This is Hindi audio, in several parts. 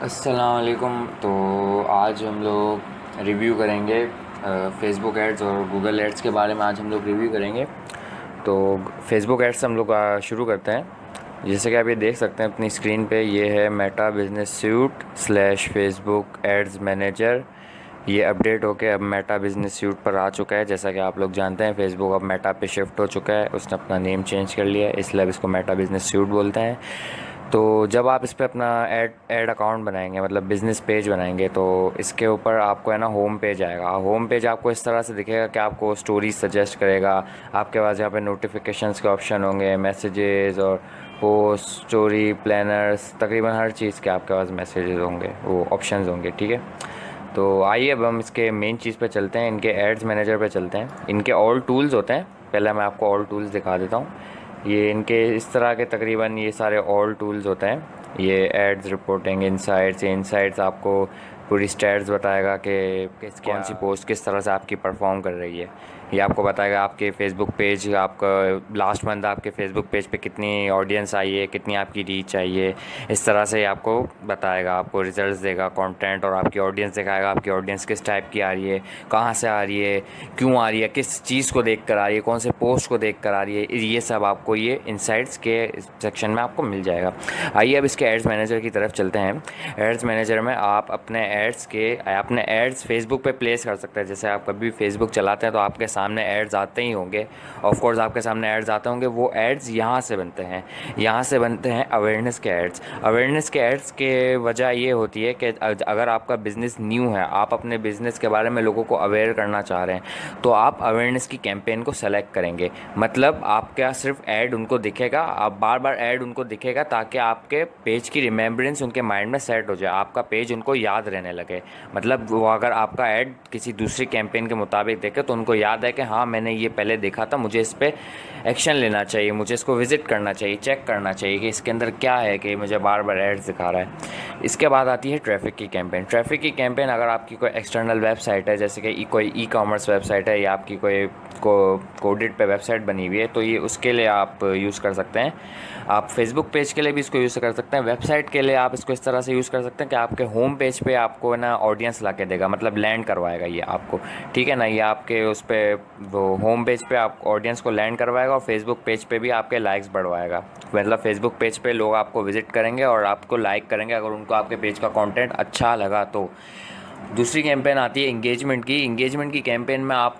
अस्सलाम वालेकुम। तो आज हम लोग रिव्यू करेंगे फ़ेसबुक एड्स और गूगल एड्स के बारे में। आज हम लोग रिव्यू करेंगे। तो फ़ेसबुक एड्स हम लोग शुरू करते हैं। जैसे कि आप ये देख सकते हैं अपनी स्क्रीन पे, ये है Meta Business Suite slash Facebook Ads Manager. ये अपडेट होके अब मेटा बिज़नेस सूट पर आ चुका है। जैसा कि आप लोग जानते हैं, फ़ेसबुक अब मेटा पे शिफ्ट हो चुका है। उसने अपना नेम चेंज कर लिया है, इसलिए अब इसको मेटा बिज़नेस सूट बोलते हैं। तो जब आप इस पे अपना ऐड अकाउंट बनाएंगे, मतलब बिज़नेस पेज बनाएंगे, तो इसके ऊपर आपको है ना होम पेज आएगा। होम पेज आपको इस तरह से दिखेगा कि आपको स्टोरीज सजेस्ट करेगा। आपके पास यहाँ पे नोटिफिकेशंस के ऑप्शन होंगे, मैसेजेस और पोस्ट, स्टोरी, प्लानर्स, तकरीबन हर चीज़ के आपके पास मैसेजेस होंगे, वो ऑप्शंस होंगे। ठीक है, तो आइए अब हम इसके मेन चीज़ पे चलते हैं, इनके एड्स मैनेजर पे चलते हैं। इनके ऑल टूल्स होते हैं। पहले मैं आपको ऑल टूल्स दिखा देता हूँ। ये इनके इस तरह के तकरीबन ये सारे ऑल टूल्स होते हैं। ये एड्स रिपोर्टिंग, इंसाइट्स आपको पूरी स्टैट्स बताएगा कि कौन सी पोस्ट किस तरह से आपकी परफॉर्म कर रही है। ये आपको बताएगा आपके फेसबुक पेज, आपका लास्ट मंथ आपके फेसबुक पेज पे कितनी ऑडियंस आई है, कितनी आपकी रीच आई है। इस तरह से आपको बताएगा, आपको रिजल्ट्स देगा, कंटेंट, और आपकी ऑडियंस दिखाएगा आपकी ऑडियंस किस टाइप की आ रही है, कहाँ से आ रही है, क्यों आ रही है, किस चीज़ को देख कर आ रही है, कौन से पोस्ट को देख कर आ रही है। ये सब आपको ये इंसाइट्स के सेक्शन में आपको मिल जाएगा। आइए अब इसके एड्स मैनेजर की तरफ चलते हैं। एड्स मैनेजर में आप अपने एड्स फेसबुक पे प्लेस कर सकते हैं। जैसे आप कभी भी फेसबुक चलाते हैं तो आपके सामने एड्स आते ही होंगे। ऑफ कोर्स आपके सामने एड्स आते होंगे। वो एड्स यहाँ से बनते हैं, यहाँ से बनते हैं अवेयरनेस के एड्स। अवेयरनेस के एड्स के वजह ये होती है कि अगर आपका बिज़नेस न्यू है, आप अपने बिज़नेस के बारे में लोगों को अवेयर करना चाह रहे हैं, तो आप अवेयरनेस की कैंपेन को सेलेक्ट करेंगे। मतलब आपका सिर्फ ऐड उनको दिखेगा, आप बार बार ऐड उनको दिखेगा, ताकि आपके पेज की रिमेम्बरेंस उनके माइंड में सेट हो जाए, आपका पेज उनको याद रहने लगे। मतलब वो अगर आपका ऐड किसी दूसरी कैंपेन के मुताबिक देखे तो उनको याद है कि हाँ, मैंने ये पहले देखा था, मुझे इस पर एक्शन लेना चाहिए, मुझे इसको विज़िट करना चाहिए, चेक करना चाहिए कि इसके अंदर क्या है कि मुझे बार बार एड्स दिखा रहा है। इसके बाद आती है ट्रैफिक की कैंपेन। ट्रैफिक की कैंपेन, अगर आपकी कोई एक्सटर्नल वेबसाइट है, जैसे कि कोई ई कॉमर्स वेबसाइट है या आपकी कोई कोडेड पे वेबसाइट बनी हुई है, तो ये उसके लिए आप यूज़ कर सकते हैं। आप फेसबुक पेज के लिए भी इसको यूज़ कर सकते हैं। वेबसाइट के लिए आप इसको इस तरह से यूज़ कर सकते हैं कि आपके होम पेज पे आपको ना ऑडियंस ला के देगा, मतलब लैंड करवाएगा ये आपको। ठीक है ना, ये आपके उस पर वो होम पेज पे आप ऑडियंस को लैंड करवाएगा, और फेसबुक पेज पे भी आपके लाइक्स बढ़वाएगा। मतलब फेसबुक पेज पे लोग आपको विजिट करेंगे और आपको लाइक करेंगे अगर उनको आपके पेज का कंटेंट अच्छा लगा तो। दूसरी कैंपेन आती है इंगेजमेंट की। इंगेजमेंट की कैंपेन में आप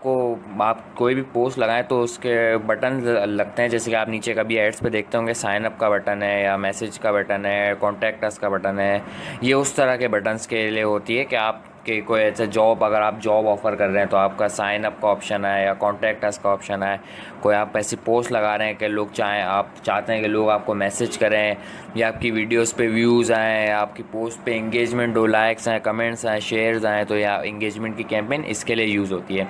कोई भी पोस्ट लगाएं तो उसके बटन लगते हैं। जैसे कि आप नीचे कभी एड्स पे देखते होंगे, साइन अप का बटन है या मैसेज का बटन है, कॉन्टैक्ट अस का बटन है। ये उस तरह के बटन्स के लिए होती है कि आप कि कोई ऐसा जॉब, अगर आप जॉब ऑफ़र कर रहे हैं तो आपका साइन अप का ऑप्शन है या कॉन्टैक्ट अस का ऑप्शन है। कोई आप ऐसी पोस्ट लगा रहे हैं कि आप चाहते हैं कि लोग आपको मैसेज करें, या आपकी वीडियोस पे व्यूज़ आएँ, आपकी पोस्ट पे इंगेजमेंट हो, लाइक्स आएँ, कमेंट्स आएँ, शेयर्स आएँ, तो या इंगेजमेंट की कैंपेन इसके लिए यूज़ होती है।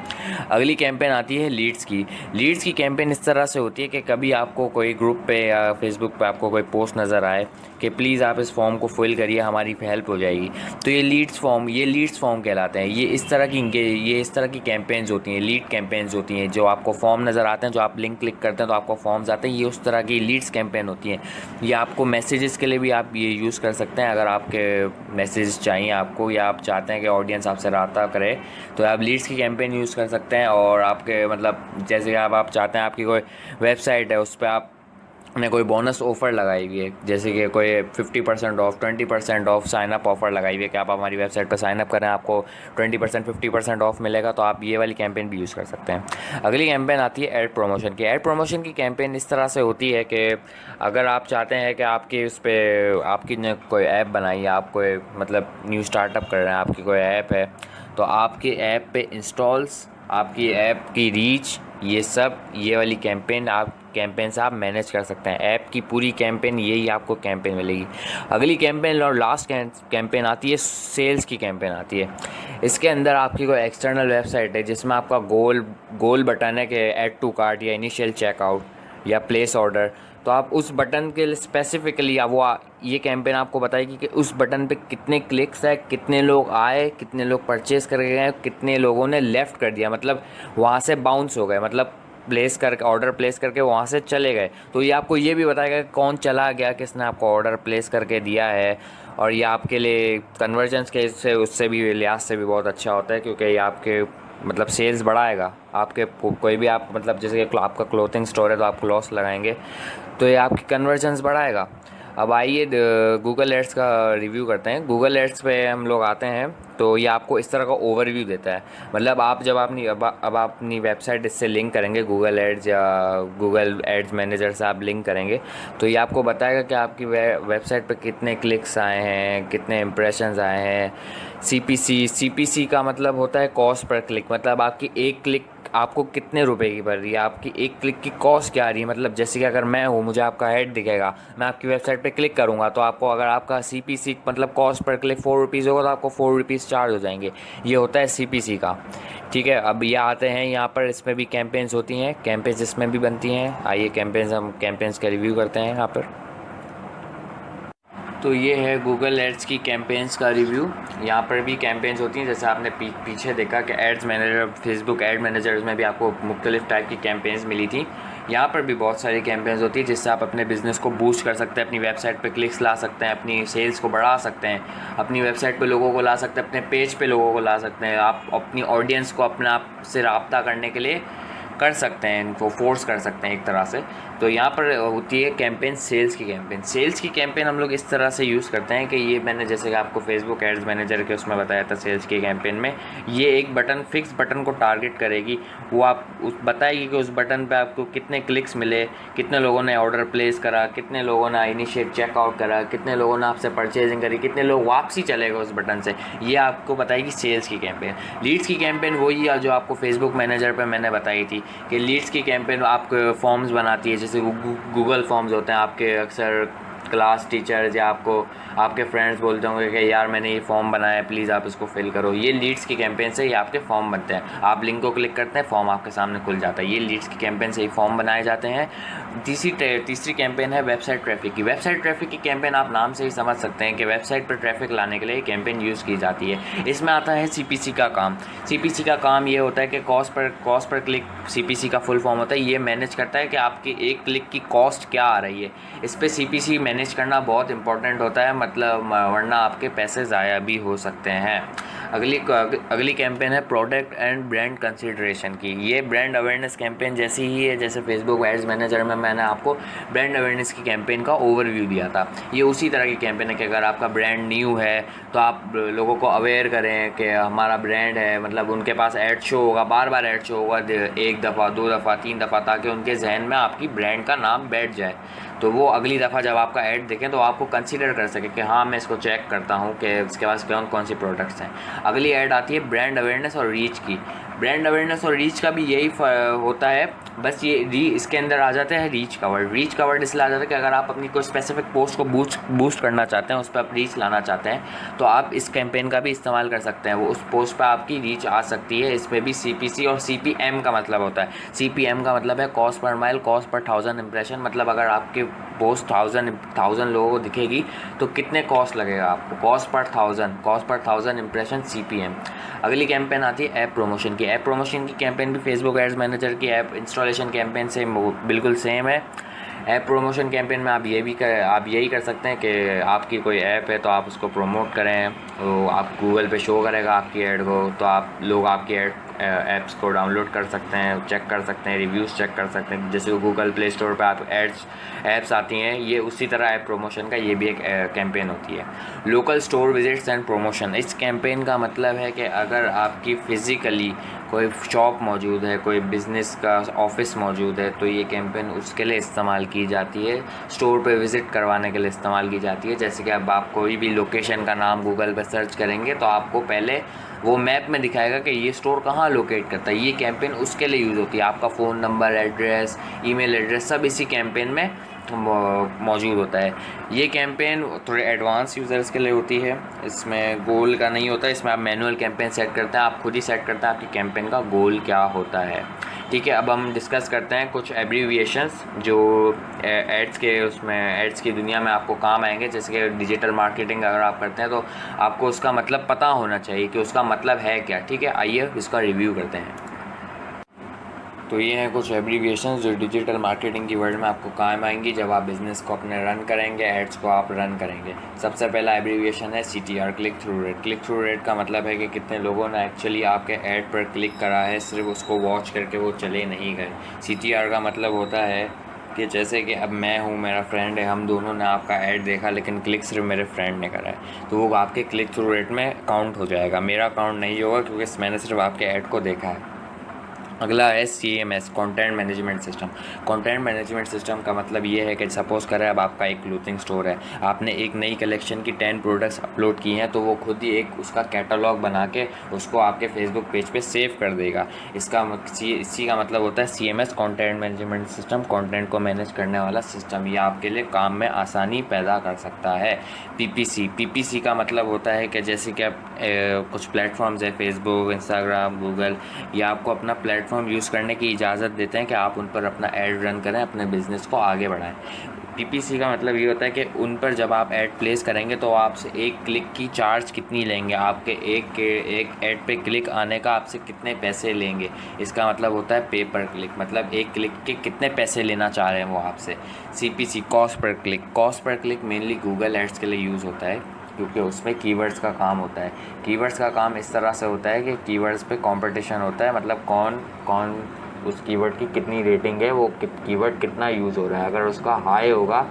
अगली कैंपेन आती है लीड्स की। लीड्स की कैंपेन इस तरह से होती है कि कभी आपको कोई ग्रुप पे या फेसबुक पे आपको कोई पोस्ट नज़र आए कि प्लीज़ आप इस फॉर्म को फिल करिए, हमारी हेल्प हो जाएगी, तो ये लीड्स फॉर्म कहलाते हैं। ये इस तरह की कैंपेन्स होती हैं, लीड कैंपेन्स होती हैं। जो आपको फॉर्म नज़र आते हैं, जो आप लिंक क्लिक करते हैं तो आपको फॉर्म्स आते हैं, ये उस तरह की लीड्स कैंपेन होती हैं। ये आपको मैसेजेस के लिए भी आप ये यूज़ कर सकते हैं। अगर आपके मैसेज चाहिए आपको, या आप चाहते हैं कि ऑडियंस आपसे रब्ता करे, तो आप लीड्स की कैंपेन यूज़ कर सकते हैं। और आपके मतलब जैसे कि आप चाहते हैं आपकी कोई वेबसाइट है, उस पर आप ने कोई बोनस ऑफ़र लगाई हुई है, जैसे कि कोई 50% of, 20% of sine up offer लगाई हुई है कि आप हमारी वेबसाइट पर साइन अप करें, आपको 20% 50% ऑफ मिलेगा, तो आप ये वाली कैंपेन भी यूज़ कर सकते हैं। अगली कैंपेन आती है ऐड प्रमोशन की। ऐड प्रमोशन की कैंपेन इस तरह से होती है कि अगर आप चाहते हैं कि आपकी उस पर आपकी ने कोई ऐप बनाई है, आप कोई मतलब न्यू स्टार्टअप कर रहे हैं, आपकी कोई ऐप है, तो आपकी ऐप पे इंस्टॉल्स, आपकी ऐप की रीच, ये वाली कैंपेन से आप मैनेज कर सकते हैं। ऐप की पूरी कैंपेन, यही आपको कैंपेन मिलेगी। अगली कैंपेन और लास्ट कैंपेन आती है सेल्स की कैंपेन आती है। इसके अंदर आपकी कोई एक्सटर्नल वेबसाइट है जिसमें आपका गोल बटन है कि ऐड टू कार्ट या इनिशियल चेकआउट या प्लेस ऑर्डर, तो आप उस बटन के लिए स्पेसिफिकली ये कैंपेन आपको बताएगी कि उस बटन पे कितने क्लिक्स है, कितने लोग आए, कितने लोग परचेज़ करके गए, कितने लोगों ने लेफ़्ट कर दिया, मतलब वहाँ से बाउंस हो गए, मतलब ऑर्डर प्लेस करके वहाँ से चले गए। तो ये आपको ये भी बताएगा कि कौन चला गया, किसने आपको ऑर्डर प्लेस करके दिया है, और ये आपके लिए कन्वर्जन्स के से उससे भी लिहाज से भी बहुत अच्छा होता है, क्योंकि ये आपके मतलब सेल्स बढ़ाएगा। आपके कोई भी आप मतलब जैसे कि आपका क्लोथिंग स्टोर है तो आप लॉस लगाएंगे तो ये आपकी कन्वर्जन्स बढ़ाएगा। अब आइए गूगल एड्स का रिव्यू करते हैं। गूगल एड्स पे हम लोग आते हैं तो ये आपको इस तरह का ओवरव्यू देता है। मतलब आप जब अब आप अपनी वेबसाइट इससे लिंक करेंगे, गूगल एड्स या गूगल एड्स मैनेजर से आप लिंक करेंगे तो ये आपको बताएगा कि आपकी वेबसाइट पे कितने क्लिक्स आए हैं, कितने इम्प्रेशंस आए हैं। सीपीसी का मतलब होता है कॉस्ट पर क्लिक, मतलब आपकी एक क्लिक आपको कितने रुपए की पड़ रही है, आपकी एक क्लिक की कॉस्ट क्या आ रही है। मतलब जैसे कि अगर मैं हूँ, मुझे आपका ऐड दिखेगा, मैं आपकी वेबसाइट पे क्लिक करूँगा तो आपको अगर आपका सीपीसी मतलब कॉस्ट पर क्लिक 4 रुपीज़ होगा तो आपको 4 रुपीज़ चार्ज हो जाएंगे। ये होता है सीपीसी का। ठीक है, अब ये आते हैं यहाँ पर, इसमें भी कैंपेन्स होती हैं, कैंपेन्स इसमें भी बनती हैं। आइए हम कैंपेन्स का रिव्यू करते हैं यहाँ पर। तो ये है गूगल एड्स की कैंपेन्स का रिव्यू। यहाँ पर भी कैंपेन्स होती हैं, जैसे आपने पीछे देखा कि Ads Manager, Facebook Ad Manager में भी आपको मुख्तलिफ टाइप की कैंपेन्स मिली थी। यहाँ पर भी बहुत सारी कैंपेन्स होती है जिससे आप अपने बिज़नेस को बूस्ट कर सकते हैं, अपनी वेबसाइट पे क्लिक्स ला सकते हैं, अपनी सेल्स को बढ़ा सकते हैं, अपनी वेबसाइट पे लोगों को ला सकते हैं, अपने पेज पे लोगों को ला सकते हैं। आप अपनी ऑडियंस को अपने आप से रब्ता करने के लिए कर सकते हैं, इनको फोर्स कर सकते हैं एक तरह से। तो यहाँ पर होती है कैंपेन, सेल्स की कैंपेन। सेल्स की कैंपेन हम लोग इस तरह से यूज़ करते हैं कि ये मैंने जैसे कि आपको फेसबुक एड्स मैनेजर के उसमें बताया था, सेल्स की कैंपेन में ये एक बटन, फिक्स बटन को टारगेट करेगी। वो आप बताएगी कि उस बटन पे आपको कितने क्लिक्स मिले, कितने लोगों ने ऑर्डर प्लेस करा, कितने लोगों ने इनिशिएट चेकआउट करा, कितने लोगों ने आपसे परचेजिंग करी, कितने लोग वापसी चले गए उस बटन से। ये आपको बताएगी सेल्स की कैंपेन। लीड्स की कैंपेन वही है जो आपको फेसबुक मैनेजर पर मैंने बताई थी कि लीड्स की कैंपेन आपको फॉर्म्स बनाती है, जैसे गूगल फॉर्म्स होते हैं आपके, अक्सर क्लास टीचर्स या आपको आपके फ्रेंड्स बोलते होंगे कि यार मैंने ये फॉर्म बनाया है, प्लीज़ आप इसको फिल करो। ये लीड्स की कैंपेन से ही आपके फॉर्म बनते हैं। आप लिंक को क्लिक करते हैं, फॉर्म आपके सामने खुल जाता है। ये लीड्स की कैंपेन से ही फॉर्म बनाए जाते हैं। तीसरी कैंपेन है वेबसाइट ट्रैफिक की। वेबसाइट ट्रैफिक की कैंपेन आप नाम से ही समझ सकते हैं कि वेबसाइट पर ट्रैफिक लाने के लिए कैंपेन यूज़ की जाती है। इसमें आता है सीपीसी का काम। सीपीसी का काम ये होता है कि कॉस्ट पर क्लिक, सीपीसी का फुल फॉर्म होता है। ये मैनेज करता है कि आपकी एक क्लिक की कॉस्ट क्या आ रही है। इस पर सीपीसी मैनेज करना बहुत इंपॉर्टेंट होता है, मतलब वरना आपके पैसे ज़ाया भी हो सकते हैं। अगली कैंपेन है प्रोडक्ट एंड ब्रांड कंसिडरेशन की। ये ब्रांड अवेयरनेस कैंपेन जैसी ही है जैसे फेसबुक एड्स मैनेजर में मैंने आपको ब्रांड अवेयरनेस की कैंपेन का ओवरव्यू दिया था। ये उसी तरह की कैंपेन है कि अगर आपका ब्रांड न्यू है तो आप लोगों को अवेयर करें कि हमारा ब्रांड है, मतलब उनके पास ऐड शो होगा, बार बार ऐड शो होगा, 1 दफ़ा 2 दफ़ा 3 दफ़ा, ताकि उनके जहन में आपकी ब्रांड का नाम बैठ जाए। तो वो अगली दफ़ा जब आपका ऐड देखें तो आपको कंसीडर कर सके कि हाँ मैं इसको चेक करता हूँ कि इसके पास कौन सी प्रोडक्ट्स हैं। अगली ऐड आती है ब्रांड अवेयरनेस और रीच की। ब्रांड अवेयरनेस और रीच का भी यही होता है, बस ये इसके अंदर आ जाता है रीच का वर्ड। रीच का वर्ड इसलिए आ जाता है कि अगर आप अपनी कोई स्पेसिफिक पोस्ट को बूस्ट करना चाहते हैं, उस पर आप रीच लाना चाहते हैं, तो आप इस कैंपेन का भी इस्तेमाल कर सकते हैं। वो उस पोस्ट पर आपकी रीच आ सकती है। इसमें भी सीपीसी और सीपीएम का मतलब होता है। सीपीएम का मतलब है cost per mile, cost per 1000 impression. मतलब अगर आपके पोस्ट 1000 लोगों को दिखेगी तो कितने कॉस्ट लगेगा आपको, कॉस्ट पर 1000 इंप्रेशन, सीपीएम। अगली कैंपेन आती है ऐप प्रमोशन की। ऐप प्रमोशन की कैंपेन भी फेसबुक एड्स मैनेजर की ऐप इंस्टॉलेशन कैंपेन से बिल्कुल सेम है। ऐप प्रमोशन कैंपेन में आप यही कर सकते हैं कि आपकी कोई ऐप है तो आप उसको प्रमोट करें, तो आप गूगल पे शो करेगा आपकी ऐड को, तो आप लोग आपकी ऐप्स को डाउनलोड कर सकते हैं, चेक कर सकते हैं, रिव्यूज़ चेक कर सकते हैं। जैसे गूगल प्ले स्टोर पे आप ऐप्स आती हैं, ये उसी तरह ऐप प्रमोशन का ये भी एक कैंपेन होती है। Local store visits and promotion. इस कैंपेन का मतलब है कि अगर आपकी फ़िज़िकली कोई शॉप मौजूद है, कोई बिज़नेस का ऑफिस मौजूद है, तो ये कैंपेन उसके लिए इस्तेमाल की जाती है, स्टोर पे विज़िट करवाने के लिए इस्तेमाल की जाती है। जैसे कि अब आप कोई भी लोकेशन का नाम गूगल पे सर्च करेंगे तो आपको पहले वो मैप में दिखाएगा कि ये स्टोर कहाँ लोकेट करता है। ये कैंपेन उसके लिए यूज़ होती है। आपका phone number, address, email address सब इसी कैंपेन में मौजूद होता है। ये कैंपेन थोड़े एडवांस यूज़र्स के लिए होती है, इसमें गोल का नहीं होता। इसमें आप मैनुअल कैंपेन सेट करते हैं, आप खुद ही सेट करते हैं आपकी कैंपेन का गोल क्या होता है। ठीक है, अब हम डिस्कस करते हैं कुछ एब्रीविएशंस जो एड्स की दुनिया में आपको काम आएंगे। जैसे कि डिजिटल मार्केटिंग अगर आप करते हैं तो आपको उसका मतलब पता होना चाहिए कि उसका मतलब है क्या। ठीक है, आइए इसका रिव्यू करते हैं। तो ये हैं कुछ एब्रीविएशन जो डिजिटल मार्केटिंग की वर्ल्ड में आपको काम आएंगी जब आप बिज़नेस को अपने रन करेंगे, एड्स को आप रन करेंगे। सबसे पहला एब्रीविएशन है CTR, click through rate. Click through rate का मतलब है कि कितने लोगों ने एक्चुअली आपके ऐड पर क्लिक करा है, सिर्फ उसको वॉच करके वो चले नहीं गए। CTR का मतलब होता है कि जैसे कि अब मैं हूँ, मेरा फ्रेंड है, हम दोनों ने आपका ऐड देखा लेकिन क्लिक सिर्फ मेरे फ्रेंड ने करा है, तो वो आपके क्लिक थ्रू रेट में काउंट हो जाएगा, मेरा काउंट नहीं होगा क्योंकि मैंने सिर्फ आपके ऐड को देखा है। अगला है CMS, content management system. Content management system का मतलब ये है कि सपोज़ करें अब आपका एक क्लोथिंग स्टोर है, आपने एक नई कलेक्शन की 10 प्रोडक्ट्स अपलोड की हैं, तो वो खुद ही एक उसका कैटलॉग बना के उसको आपके फेसबुक पेज पे सेव कर देगा। इसी का मतलब होता है CMS, content management system, content को मैनेज करने वाला सिस्टम। ये आपके लिए काम में आसानी पैदा कर सकता है। PPC का मतलब होता है कि जैसे कि आप कुछ प्लेटफॉर्म्स है, फेसबुक, इंस्टाग्राम, गूगल, ये आपको अपना प्लेटफॉर्म यूज़ करने की इजाज़त देते हैं कि आप उन पर अपना ऐड रन करें, अपने बिज़नेस को आगे बढ़ाएं। PPC का मतलब ये होता है कि उन पर जब आप ऐड प्लेस करेंगे तो आपसे एक क्लिक की चार्ज कितनी लेंगे, आपके एक ऐड पे क्लिक आने का आपसे कितने पैसे लेंगे। इसका मतलब होता है पे पर क्लिक, मतलब एक क्लिक के कितने पैसे लेना चाह रहे हैं वो आपसे। CPC, cost per click. Cost per click mainly Google Ads के लिए यूज़ होता है क्योंकि उसमें कीवर्ड्स का काम होता है। कीवर्ड्स का काम इस तरह से होता है कि कीवर्ड्स पे कंपटीशन होता है, मतलब कौन कौन उस कीवर्ड की कितनी रेटिंग है, वो कीवर्ड कितना यूज़ हो रहा है। अगर उसका हाई होगा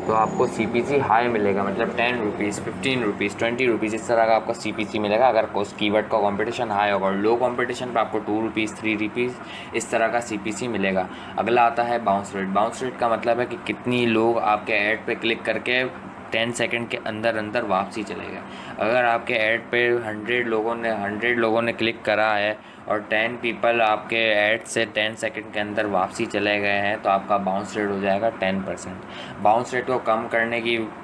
तो आपको CPC हाई मिलेगा, मतलब 10 रुपीज़, 15 रुपीज़, 20 रुपीज़, इस तरह का आपको CPC मिलेगा अगर उस कीवर्ड का कंपटीशन हाई होगा। और लो कंपटीशन पर आपको 2 रुपीज़, 3 रुपीज़ इस तरह का CPC मिलेगा। अगला आता है बाउंस रेट। बाउंस रेट का मतलब है कि कितनी लोग आपके ऐड पे क्लिक करके 10 सेकंड के अंदर अंदर वापसी चले गए। अगर आपके ऐड पे 100 लोगों ने क्लिक करा है और 10 पीपल आपके ऐड से 10 सेकंड के अंदर वापसी चले गए हैं तो आपका बाउंस रेट हो जाएगा 10%। बाउंस रेट को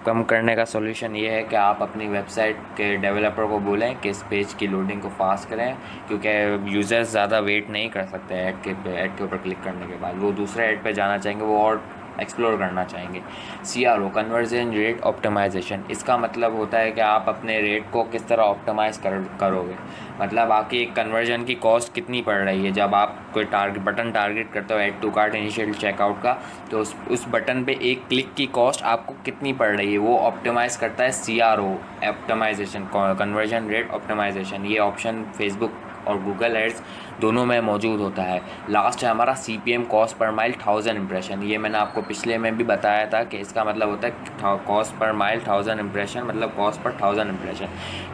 कम करने का सॉल्यूशन ये है कि आप अपनी वेबसाइट के डेवलपर को बोलें कि इस पेज की लोडिंग को फास्ट करें, क्योंकि यूज़र्स ज़्यादा वेट नहीं कर सकते ऐड के ऊपर क्लिक करने के बाद, वो दूसरे ऐड पे जाना चाहेंगे, वो और एक्सप्लोर करना चाहेंगे। CRO, conversion rate optimisation. इसका मतलब होता है कि आप अपने रेट को किस तरह ऑप्टिमाइज़ करोगे, मतलब आपकी एक कन्वर्जन की कॉस्ट कितनी पड़ रही है। जब आप कोई बटन टारगेट करते हो add to cart, initial checkout का, तो उस बटन पे एक क्लिक की कॉस्ट आपको कितनी पड़ रही है, वो ऑप्टिमाइज़ करता है CRO, optimisation, conversion rate optimisation. ये ऑप्शन फेसबुक और गूगल एड्स दोनों में मौजूद होता है। लास्ट है हमारा CPM, cost per mile 1000 impression. ये मैंने आपको पिछले में भी बताया था कि इसका मतलब होता है कॉस्ट पर माइल 1000 इंप्रेशन, मतलब कॉस्ट पर 1000 इंप्रेशन,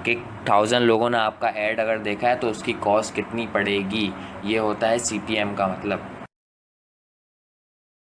कि 1000 लोगों ने आपका ऐड अगर देखा है तो उसकी कॉस्ट कितनी पड़ेगी, ये होता है CPM का मतलब।